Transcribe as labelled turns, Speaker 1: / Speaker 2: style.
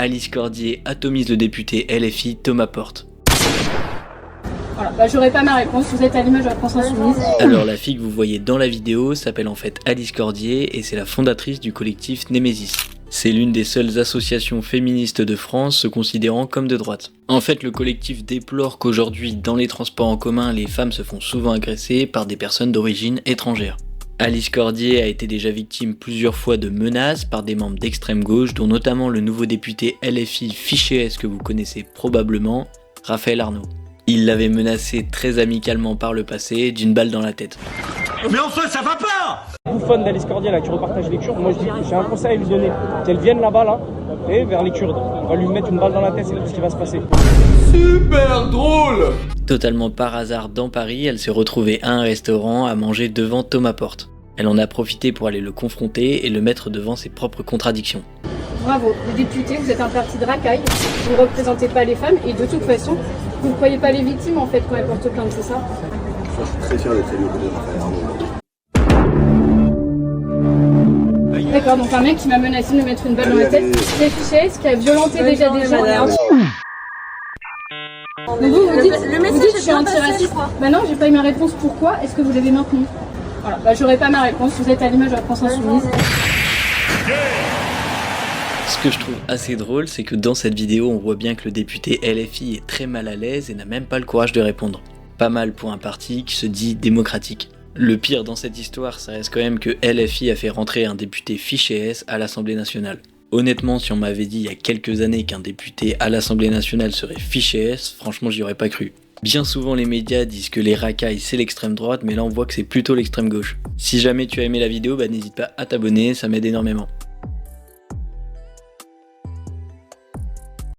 Speaker 1: Alice Cordier atomise le député LFI Thomas Porte.
Speaker 2: Voilà, j'aurai pas ma réponse, vous êtes à l'image de la France Insoumise.
Speaker 1: Alors la fille que vous voyez dans la vidéo s'appelle en fait Alice Cordier et c'est la fondatrice du collectif Némésis. C'est l'une des seules associations féministes de France se considérant comme de droite. En fait, le collectif déplore qu'aujourd'hui, dans les transports en commun, les femmes se font souvent agresser par des personnes d'origine étrangère. Alice Cordier a été déjà victime plusieurs fois de menaces par des membres d'extrême gauche, dont notamment le nouveau député LFI Fiché S que vous connaissez probablement, Raphaël Arnaud. Il l'avait menacé très amicalement par le passé d'une balle dans la tête.
Speaker 3: Mais enfin, ça va pas!
Speaker 4: Bouffonne d'Alice Cordier là qui repartage les Kurdes, moi je dis j'ai un conseil à lui donner, qu'elle vienne là-bas là, et vers les Kurdes. On va lui mettre une balle dans la tête, c'est tout ce qui va se passer.
Speaker 3: Super drôle!
Speaker 1: Totalement par hasard dans Paris, elle s'est retrouvée à un restaurant à manger devant Thomas Porte. Elle en a profité pour aller le confronter et le mettre devant ses propres contradictions.
Speaker 2: Bravo, les députés, vous êtes un parti de racaille, vous ne représentez pas les femmes et de toute façon, vous ne croyez pas les victimes en fait quand elles portent plainte, c'est ça?
Speaker 5: Je suis très fier d'être élu au côté de Raphaël Arnaud.
Speaker 2: D'accord, donc un mec qui m'a menacé de me mettre une balle dans la tête, c'est Fiché, qui a violenté déjà des gens. Donc vous dites, je suis antiraciste. Bah non, j'ai pas eu ma réponse, pourquoi est-ce que vous l'avez maintenu? Voilà, bah j'aurai pas ma réponse, vous êtes à l'image de la France Insoumise.
Speaker 1: Ce que je trouve assez drôle, c'est que dans cette vidéo, on voit bien que le député LFI est très mal à l'aise et n'a même pas le courage de répondre. Pas mal pour un parti qui se dit démocratique. Le pire dans cette histoire, ça reste quand même que LFI a fait rentrer un député Fiché S à l'Assemblée nationale. Honnêtement, si on m'avait dit il y a quelques années qu'un député à l'Assemblée nationale serait Fiché S, franchement j'y aurais pas cru. Bien souvent les médias disent que les racailles c'est l'extrême droite, mais là on voit que c'est plutôt l'extrême gauche. Si jamais tu as aimé la vidéo, n'hésite pas à t'abonner, ça m'aide énormément.